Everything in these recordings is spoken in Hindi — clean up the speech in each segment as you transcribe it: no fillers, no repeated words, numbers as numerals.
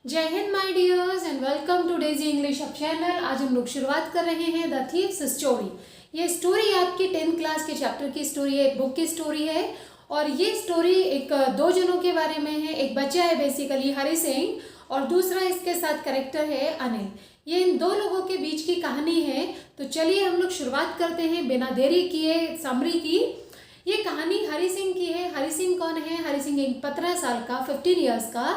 जय हिंद my dears and welcome to Daisy English अब चैनल। आज हम लोग शुरुआत कर रहे हैं द थीव्स स्टोरी। ये स्टोरी आपकी 10th क्लास के चैप्टर की स्टोरी है, एक बुक की स्टोरी है। और ये स्टोरी एक दो जनों के बारे में है। एक बच्चा है बेसिकली हरि सिंह और दूसरा इसके साथ करेक्टर है अनिल। ये इन दो लोगों के बीच की कहानी है। तो चलिए हम लोग शुरुआत करते हैं बिना देरी किए समरी की। ये कहानी हरि सिंह की है। हरि सिंह कौन है? हरि सिंह एक 15 साल का 15 ईयर्स का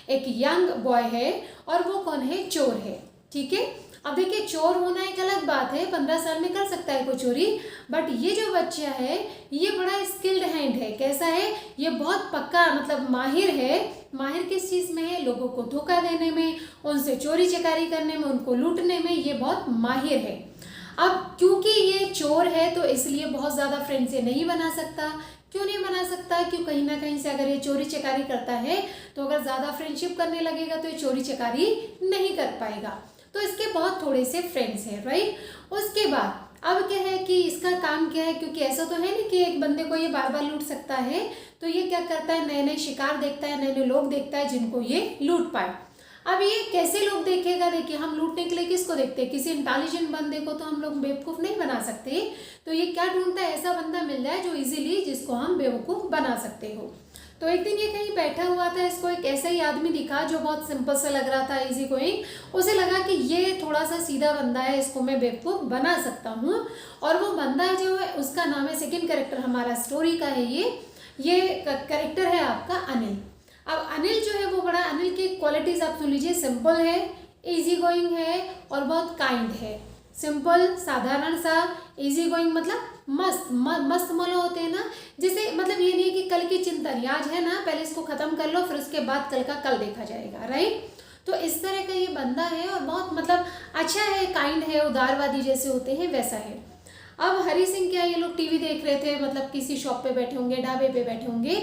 एक यंग बॉय है और वो कौन है? चोर है। ठीक है, अब देखिए चोर होना एक अलग बात है, 15 साल में कर सकता है कोई चोरी, बट ये जो बच्चा है ये बड़ा स्किल्ड हैंड है। कैसा है? ये बहुत पक्का मतलब माहिर है। माहिर किस चीज़ में है? लोगों को धोखा देने में, उनसे चोरी चकारी करने में, उनको लूटने में ये बहुत माहिर है। अब क्योंकि ये चोर है तो इसलिए बहुत ज़्यादा फ्रेंड से नहीं बना सकता। क्यों नहीं बना सकता? क्यों कहीं ना कहीं से अगर ये चोरी चकारी करता है तो अगर ज़्यादा फ्रेंडशिप करने लगेगा तो ये चोरी चकारी नहीं कर पाएगा। तो इसके बहुत थोड़े से फ्रेंड्स हैं, राइट। उसके बाद अब क्या है कि इसका काम क्या है, क्योंकि ऐसा तो है नहीं कि एक बंदे को ये बार बार लूट सकता है। तो ये क्या करता है, नए नए शिकार देखता है, नए नए लोग देखता है जिनको ये लूट पाए। अब ये कैसे लोग देखेगा? देखिए हम लूटने के लिए किसको देखते हैं? किसी इंटेलिजेंट बंदे को तो हम लोग बेवकूफ़ नहीं बना सकते। तो ये क्या ढूंढता है? ऐसा बंदा मिल जाए जो इजीली जिसको हम बेवकूफ़ बना सकते हो। तो एक दिन ये कहीं बैठा हुआ था, इसको एक ऐसा ही आदमी दिखा जो बहुत सिंपल सा लग रहा था, इजी गोइंग। उसे लगा कि ये थोड़ा सा सीधा बंदा है, इसको मैं बेवकूफ़ बना सकता हूँ। और वो बंदा जो है उसका नाम है, सेकेंड कैरेक्टर हमारा स्टोरी का है ये कैरेक्टर है आपका अनिल। अब अनिल जो है वो बड़ा, अनिल की क्वालिटीज़ आप सुन लीजिए। सिंपल है, इजी गोइंग है और बहुत काइंड है। सिंपल, साधारण सा, इजी गोइंग मतलब मस्त मस्त मौला होते हैं ना, जिसे मतलब ये नहीं कि कल की चिंता नहीं, आज है ना पहले इसको ख़त्म कर लो फिर उसके बाद कल का कल देखा जाएगा, राइट। तो इस तरह का ये बंदा है और बहुत मतलब अच्छा है, काइंड है, उदारवादी जैसे होते हैं वैसा है। अब हरि सिंह क्या, ये लोग टीवी देख रहे थे, मतलब किसी शॉप पे बैठे होंगे, ढाबे पे बैठे होंगे,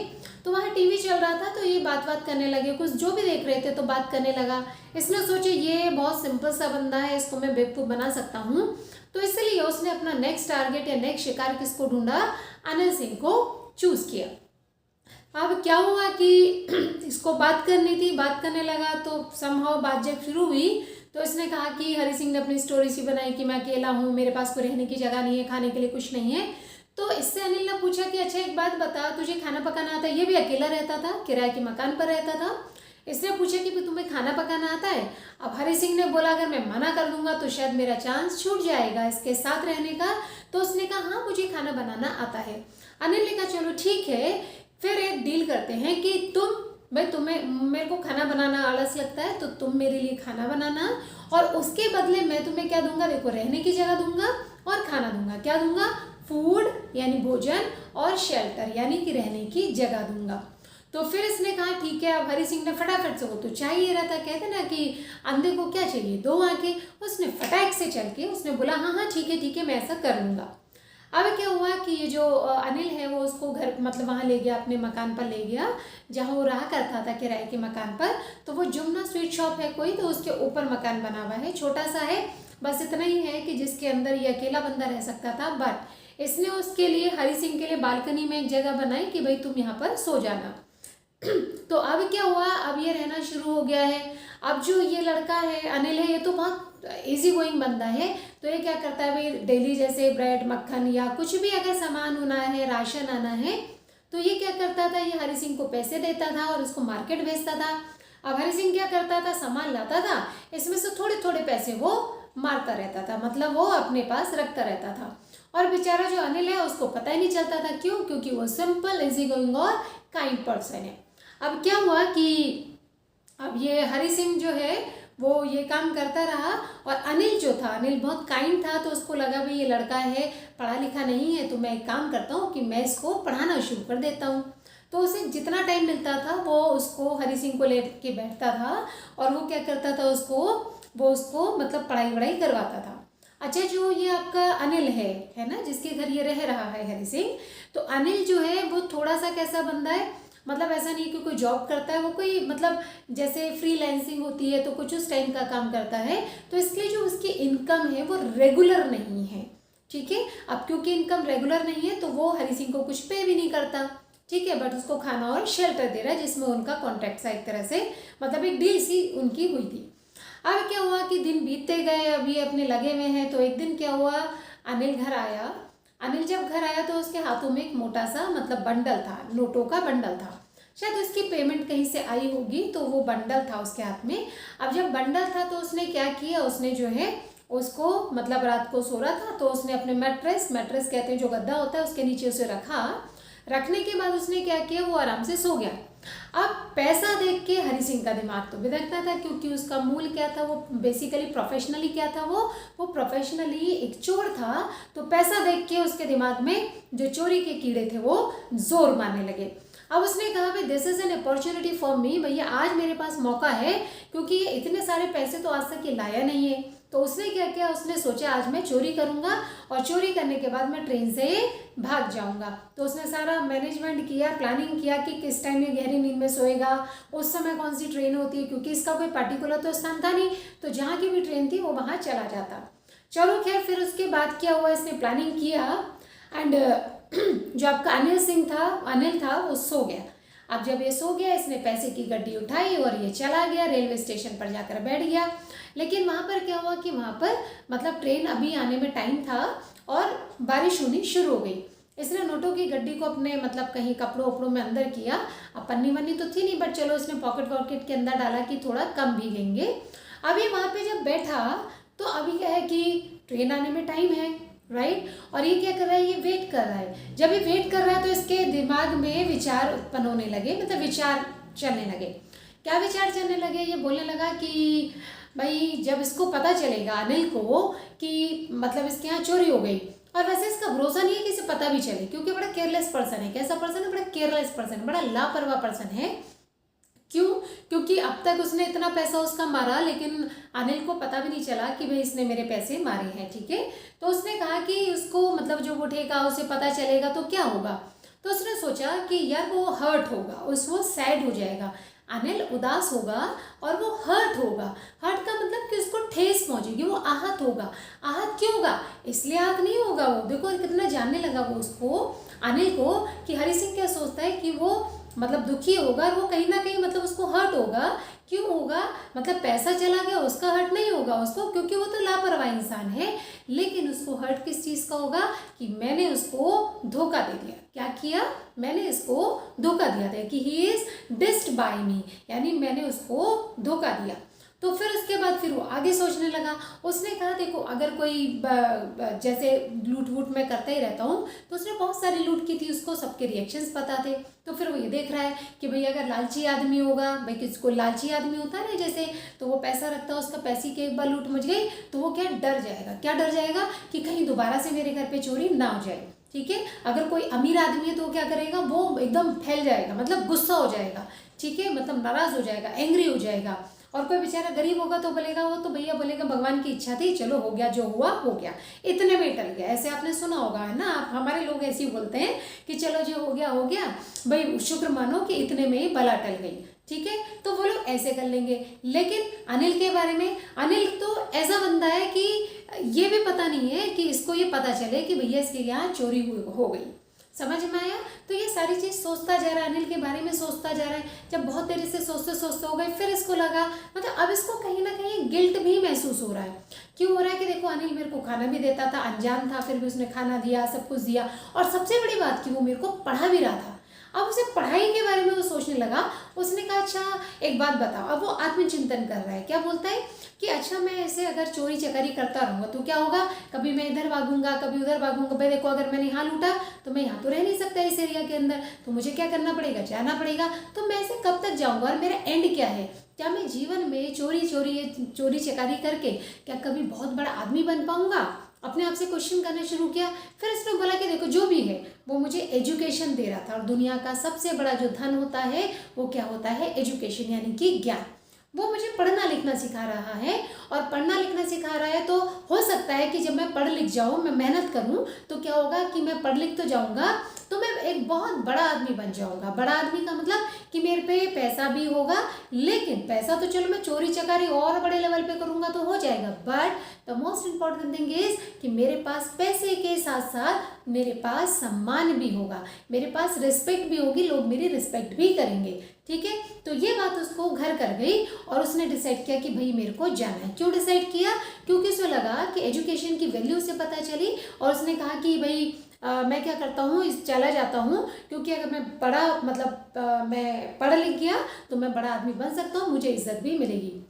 तो वहाँ टीवी चल रहा था। तो ये बात करने लगे, कुछ जो भी देख रहे थे तो बात करने लगा। इसने सोचे ये बहुत सिंपल सा बंदा है, इसको मैं बेवकूफ़ बना सकता हूँ। तो इसलिए उसने अपना नेक्स्ट टारगेट या नेक्स्ट शिकार किसको ढूंढा? अनिल सिंह को चूज़ किया। अब क्या हुआ कि इसको बात करनी थी, बात करने लगा तो समहाउ बात जब शुरू हुई तो इसने कहा कि हरि सिंह ने अपनी स्टोरी सी बनाई कि मैं अकेला हूँ, मेरे पास कोई रहने की जगह नहीं है, खाने के लिए कुछ नहीं है। तो इससे अनिल ने पूछा कि अच्छा एक बात बता, तुझे खाना पकाना आता है? ये भी अकेला रहता था, किराए के मकान पर रहता था। इसने पूछा कि तुम्हें खाना पकाना आता है? अब हरि सिंह ने बोला अगर मैं मना कर दूंगा तो शायद मेरा चांस छूट जाएगा इसके साथ रहने का। तो उसने कहा हाँ मुझे खाना बनाना आता है। अनिल ने कहा चलो ठीक है, फिर एक डील करते हैं कि मेरे को खाना बनाना आलस लगता है तो तुम मेरे लिए खाना बनाना, और उसके बदले मैं तुम्हें क्या दूंगा? देखो रहने की जगह दूंगा और खाना दूंगा। क्या दूंगा? फूड यानी भोजन, और शेल्टर यानी कि रहने की जगह दूंगा। तो फिर इसने कहा ठीक है। अब हरि सिंह ने फटाफट से, वो तो चाहिए रहता, कहते ना कि अंधे को क्या चाहिए? दो आंखें। उसने फटाक से चल के उसने बोला हाँ हाँ ठीक है मैं ऐसा कर लूँगा। अब क्या हुआ कि ये जो अनिल है वो उसको घर मतलब वहाँ ले गया, अपने मकान पर ले गया जहाँ वो रहा करता था किराए के मकान पर। तो वो जुमना स्वीट शॉप है कोई, तो उसके ऊपर मकान बना हुआ है, छोटा सा है, बस इतना ही है कि जिसके अंदर ये अकेला बंदा रह सकता था। बट इसने उसके लिए, हरि सिंह के लिए बालकनी में एक जगह बनाई कि भाई तुम यहाँ पर सो जाना। तो अब क्या हुआ, अब ये रहना शुरू हो गया है। अब जो ये लड़का है अनिल है, ये तो बहुत इजी गोइंग बंदा है। तो ये क्या करता है भाई, डेली जैसे ब्रेड मक्खन या कुछ भी अगर सामान होना है, राशन आना है, तो ये क्या करता था, ये हरि सिंह को पैसे देता था और उसको मार्केट भेजता था। अब हरि सिंह क्या करता था, सामान लाता था, इसमें से थोड़े थोड़े पैसे वो मारता रहता था, मतलब वो अपने पास रखता रहता था। और बेचारा जो अनिल है उसको पता ही नहीं चलता था। क्यों? क्योंकि वो सिंपल, इजी गोइंग और काइंड पर्सन है। अब क्या हुआ कि अब ये हरि सिंह जो है वो ये काम करता रहा, और अनिल जो था, अनिल बहुत काइंड था, तो उसको लगा भाई ये लड़का है, पढ़ा लिखा नहीं है, तो मैं एक काम करता हूँ कि मैं इसको पढ़ाना शुरू कर देता हूँ। तो उसे जितना टाइम मिलता था वो उसको हरि सिंह को ले के बैठता था और वो क्या करता था, वो उसको मतलब पढ़ाई वढ़ाई करवाता था। अच्छा जो ये आपका अनिल है ना, जिसके घर ये रह रहा है हरि सिंह, तो अनिल जो है वो थोड़ा सा कैसा बंदा है, मतलब ऐसा नहीं कि कोई जॉब करता है, वो कोई मतलब जैसे फ्रीलांसिंग होती है तो कुछ उस टाइम का काम करता है। तो इसलिए जो उसकी इनकम है वो रेगुलर नहीं है, ठीक है। अब क्योंकि इनकम रेगुलर नहीं है तो वो हरि सिंह को कुछ पे भी नहीं करता, ठीक है, बट उसको खाना और शेल्टर दे रहा है, जिसमें उनका कॉन्ट्रैक्ट सा एक तरह से मतलब एक डील सी उनकी हुई थी। अब क्या हुआ कि दिन बीतते गए, अभी अपने लगे हुए हैं। तो एक दिन क्या हुआ, अनिल घर आया। अनिल जब घर आया तो उसके हाथों में एक मोटा सा मतलब बंडल था, नोटों का बंडल था। शायद उसकी पेमेंट कहीं से आई होगी, तो वो बंडल था उसके हाथ में। अब जब बंडल था तो उसने क्या किया, उसने जो है उसको मतलब रात को सो रहा था तो उसने अपने मैट्रेस कहते हैं जो गद्दा होता है, उसके नीचे उसे रखा। रखने के बाद उसने क्या किया, वो आराम से सो गया। अब पैसा देख के हरि सिंह का दिमाग तो बिदकता था, क्योंकि उसका मूल क्या था, वो बेसिकली प्रोफेशनली क्या था, वो प्रोफेशनली एक चोर था। तो पैसा देख के उसके दिमाग में जो चोरी के कीड़े थे वो जोर मारने लगे। अब उसने कहा भाई this is an opportunity for me, भैया आज मेरे पास मौका है, क्योंकि ये इतने सारे पैसे तो आज तक ये लाया नहीं है। तो उसने क्या किया, उसने सोचा आज मैं चोरी करूंगा और चोरी करने के बाद मैं ट्रेन से भाग जाऊंगा। तो उसने सारा मैनेजमेंट किया, प्लानिंग किया कि किस टाइम ये गहरी नींद में सोएगा, उस समय कौन सी ट्रेन होती है, क्योंकि इसका कोई पर्टिकुलर तो स्थान था नहीं, तो जहाँ की भी ट्रेन थी वो वहाँ चला जाता। चलो खैर, फिर उसके बाद क्या हुआ, इसने प्लानिंग किया एंड जो आपका अनिल था वो सो गया। अब जब ये सो गया, इसने पैसे की गड्डी उठाई और ये चला गया, रेलवे स्टेशन पर जाकर बैठ गया। लेकिन वहाँ पर क्या हुआ कि वहाँ पर मतलब ट्रेन अभी आने में टाइम था और बारिश होनी शुरू हो गई। इसने नोटों की गड्डी को अपने मतलब कहीं कपड़ों वपड़ों में अंदर किया। अब पन्नी वन्नी तो थी नहीं, बट चलो इसने पॉकेट वॉकेट के अंदर डाला कि थोड़ा कम भीगेंगे। अभी वहाँ पे जब बैठा तो अभी क्या है कि ट्रेन आने में टाइम है, राइट। और ये क्या कर रहा है, ये वेट कर रहा है। जब ये वेट कर रहा है तो इसके दिमाग में विचार उत्पन्न होने लगे, मतलब विचार चलने लगे। क्या विचार चलने लगे, ये बोलने लगा कि भाई जब इसको पता चलेगा अनिल को कि मतलब इसके यहाँ चोरी हो गई, और वैसे इसका भरोसा नहीं है कि इसे पता भी चले, क्योंकि बड़ा केयरलेस पर्सन है। कैसा पर्सन है, बड़ा केयरलेस पर्सन है, बड़ा लापरवाह पर्सन है। क्यों, क्योंकि अब तक उसने इतना पैसा उसका मारा, लेकिन अनिल को पता भी नहीं चला कि भाई इसने मेरे पैसे मारे हैं, ठीक है। तो उसने कहा कि उसको मतलब जब उठेगा उसे पता चलेगा तो क्या होगा। तो उसने सोचा कि यार वो हर्ट होगा, वो सैड हो जाएगा, अनिल उदास होगा और वो हर्ट होगा। हर्ट का मतलब कि उसको ठेस पहुंचेगी, वो आहत होगा। आहत क्यों होगा, इसलिए आहत नहीं होगा, वो देखो कितना जानने लगा वो उसको, अनिल को, कि हरि सिंह क्या सोचता है कि वो मतलब दुखी होगा, और वो कहीं ना कहीं मतलब उसको हर्ट होगा। क्यों होगा, मतलब पैसा चला गया उसका हर्ट नहीं होगा उसको, क्योंकि वो तो लापरवाह इंसान है। लेकिन उसको हर्ट किस चीज़ का होगा कि मैंने उसको धोखा दे दिया। क्या किया, मैंने इसको धोखा दिया था, कि ही इज डिस्ड बाय मी, यानी मैंने उसको धोखा दिया। तो फिर उसके बाद फिर वो आगे सोचने लगा। उसने कहा देखो अगर कोई जैसे लूट वूट मैं करता ही रहता हूँ, तो उसने बहुत सारी लूट की थी, उसको सबके रिएक्शंस पता थे। तो फिर वो ये देख रहा है कि भाई अगर लालची आदमी होगा, भाई किसको लालची आदमी होता है ना जैसे, तो वो पैसा रखता है, उसका पैसे की एक बार लूट मच गई तो वो क्या डर जाएगा, क्या डर जाएगा कि कहीं दोबारा से मेरे घर पे चोरी ना हो जाए, ठीक है। अगर कोई अमीर आदमी है तो क्या करेगा, वो एकदम फैल जाएगा, मतलब गुस्सा हो जाएगा, ठीक है, मतलब नाराज हो जाएगा, एंग्री हो जाएगा। और कोई बेचारा गरीब होगा तो बोलेगा, वो तो भैया बोलेगा भगवान की इच्छा थी, चलो हो गया, जो हुआ हो गया, इतने में टल गया। ऐसे आपने सुना होगा, है ना, आप हमारे लोग ऐसे ही बोलते हैं कि चलो जो हो गया भाई, शुक्र मानो कि इतने में ही बला टल गई, ठीक है। तो वो लोग ऐसे कर लेंगे। लेकिन अनिल के बारे में, अनिल तो ऐसा बंदा है कि ये भी पता नहीं है कि इसको ये पता चले कि भैया इसके यहाँ चोरी हो गई। समझ में आया। तो ये सारी चीज़ सोचता जा रहा है, अनिल के बारे में सोचता जा रहा है। जब बहुत देर से सोचते सोचते हो गए, फिर इसको लगा, मतलब अब इसको कहीं ना कहीं गिल्ट भी महसूस हो रहा है। क्यों हो रहा है कि देखो अनिल मेरे को खाना भी देता था, अनजान था, फिर भी उसने खाना दिया, सब कुछ दिया, और सबसे बड़ी बात कि वो मेरे को पढ़ा भी रहा था। अब उसे पढ़ाई के बारे में वो सोचने लगा। उसने कहा अच्छा एक बात बताओ, अब वो आत्मचिंतन कर रहा है। क्या बोलता है कि अच्छा मैं ऐसे अगर चोरी चकारी करता रहूँगा तो क्या होगा, कभी मैं इधर भागूंगा, कभी उधर भागूंगा, भाई देखो अगर मैंने यहाँ लूटा तो मैं यहाँ तो रह नहीं सकता इस एरिया के अंदर, तो मुझे क्या करना पड़ेगा, जाना पड़ेगा। तो मैं ऐसे कब तक जाऊँगा, और मेरा एंड क्या है, क्या मैं जीवन में चोरी चकारी करके क्या कभी बहुत बड़ा आदमी बन पाऊंगा। अपने आप से क्वेश्चन करना शुरू किया। फिर इसने बोला कि देखो जो भी है वो मुझे एजुकेशन दे रहा था, और दुनिया का सबसे बड़ा जो धन होता है वो क्या होता है, एजुकेशन, यानी कि ज्ञान। वो मुझे पढ़ना लिखना सिखा रहा है, और पढ़ना लिखना सिखा रहा है तो हो सकता है कि जब मैं पढ़ लिख जाऊँ, मैं मेहनत करूँ, तो क्या होगा कि मैं पढ़ लिख तो जाऊँगा, तो मैं एक बहुत बड़ा आदमी बन जाऊँगा। बड़ा आदमी का मतलब कि मेरे पे पैसा भी होगा, लेकिन पैसा तो चलो मैं चोरी चकारी और बड़े लेवल पे करूँगा तो हो जाएगा, but the most important thing is कि मेरे पास पैसे के साथ साथ मेरे पास सम्मान भी होगा, मेरे पास रिस्पेक्ट भी होगी, लोग मेरी रिस्पेक्ट भी करेंगे। ठीक है, तो ये बात उसको घर कर गई और उसने डिसाइड किया कि भाई मेरे को जाना है। क्यों डिसाइड किया? क्योंकि उसे लगा कि एजुकेशन की वैल्यू उसे पता चली और उसने कहा कि भाई मैं क्या करता हूँ, चला जाता हूँ, क्योंकि अगर मैं बड़ा मतलब मैं पढ़ लिख गया तो मैं बड़ा आदमी बन सकता हूँ, मुझे इज्जत भी मिलेगी।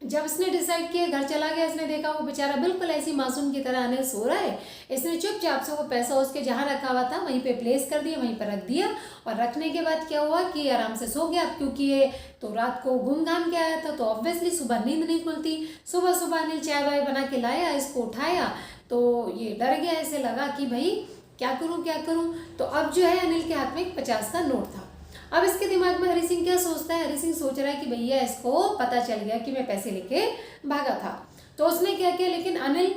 जब इसने डिसाइड किया, घर चला गया, इसने देखा वो बेचारा बिल्कुल ऐसी मासूम की तरह अनिल सो रहा है। इसने चुपचाप से वो पैसा उसके जहाँ रखा हुआ था वहीं पे प्लेस कर दिया, वहीं पर रख दिया। और रखने के बाद क्या हुआ कि आराम से सो गया, क्योंकि ये तो रात को घूम घाम के आया था, तो ऑब्वियसली सुबह नींद नहीं खुलती। सुबह सुबह अनिल चाय वाय बना के लाया, इसको उठाया तो ये डर गया, ऐसे लगा कि भाई क्या करूँ क्या करूँ। तो अब जो है अनिल के हाथ में एक 50 का नोट था। अब इसके दिमाग में हरी सिंह क्या सोचता है? हरी सिंह सोच रहा है कि भैया इसको पता चल गया कि मैं पैसे लेके भागा था। तो उसने क्या किया, लेकिन अनिल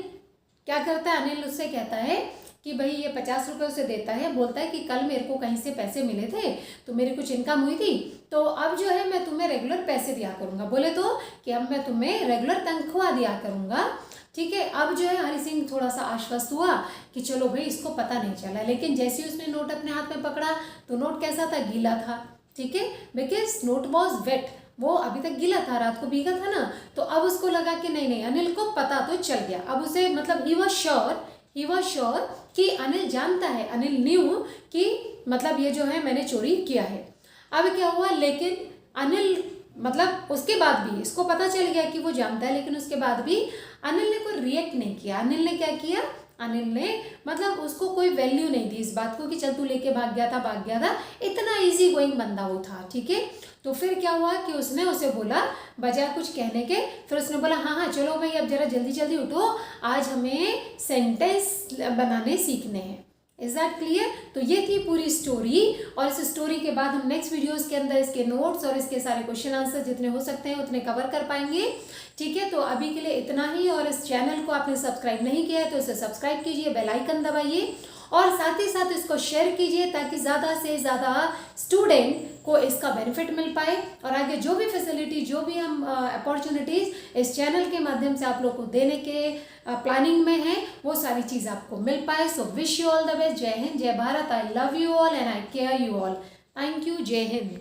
क्या करता है, अनिल उससे कहता है कि भाई ये 50 रुपये उसे देता है, बोलता है कि कल मेरे को कहीं से पैसे मिले थे तो मेरी कुछ इनकम हुई थी, तो अब जो है मैं तुम्हें रेगुलर पैसे दिया करूँगा। बोले तो कि अब मैं तुम्हें रेगुलर तनख्वाह दिया करूँगा। ठीक है, अब जो है हरी सिंह थोड़ा सा आश्वस्त हुआ कि चलो भाई इसको पता नहीं चला। लेकिन जैसे ही उसने नोट अपने हाथ में पकड़ा तो नोट कैसा था? गीला था। ठीक है, बिकॉज नोट वॉज वेट, वो अभी तक गीला था, रात को भीगा था ना। तो अब उसको लगा कि नहीं नहीं, अनिल को पता तो चल गया। अब उसे मतलब ही वॉज श्योर कि अनिल जानता है, अनिल न्यू कि मतलब ये जो है मैंने चोरी किया है। अब क्या हुआ, लेकिन अनिल मतलब उसके बाद भी इसको पता चल गया कि वो जानता है, लेकिन उसके बाद भी अनिल ने कोई रिएक्ट नहीं किया। अनिल ने क्या किया, अनिल ने मतलब उसको कोई वैल्यू नहीं दी इस बात को कि चल तू लेके भाग गया था। इतना इजी गोइंग बंदा वो था। ठीक है, तो फिर क्या हुआ कि उसने उसे बोला बजाय कुछ कहने के, फिर उसने बोला हाँ चलो भाई अब जरा जल्दी जल्दी उठो, आज हमें सेंटेंस बनाने सीखने हैं। Is that clear? तो ये थी पूरी स्टोरी, और इस स्टोरी के बाद हम नेक्स्ट वीडियोस के अंदर इसके नोट्स और इसके सारे क्वेश्चन आंसर जितने हो सकते हैं उतने कवर कर पाएंगे। ठीक है, तो अभी के लिए इतना ही, और इस चैनल को आपने सब्सक्राइब नहीं किया है तो इसे सब्सक्राइब कीजिए, बेल आइकन दबाइए और साथ ही साथ इसको शेयर कीजिए ताकि ज़्यादा से ज़्यादा स्टूडेंट को इसका बेनिफिट मिल पाए, और आगे जो भी फैसिलिटी, जो भी हम अपॉर्चुनिटीज़ इस चैनल के माध्यम से आप लोग को देने के प्लानिंग में है, वो सारी चीज़ आपको मिल पाए। So wish you all the best. जय हिंद, जय Bharat. I love you all and I care you all. Thank you. जय हिंद।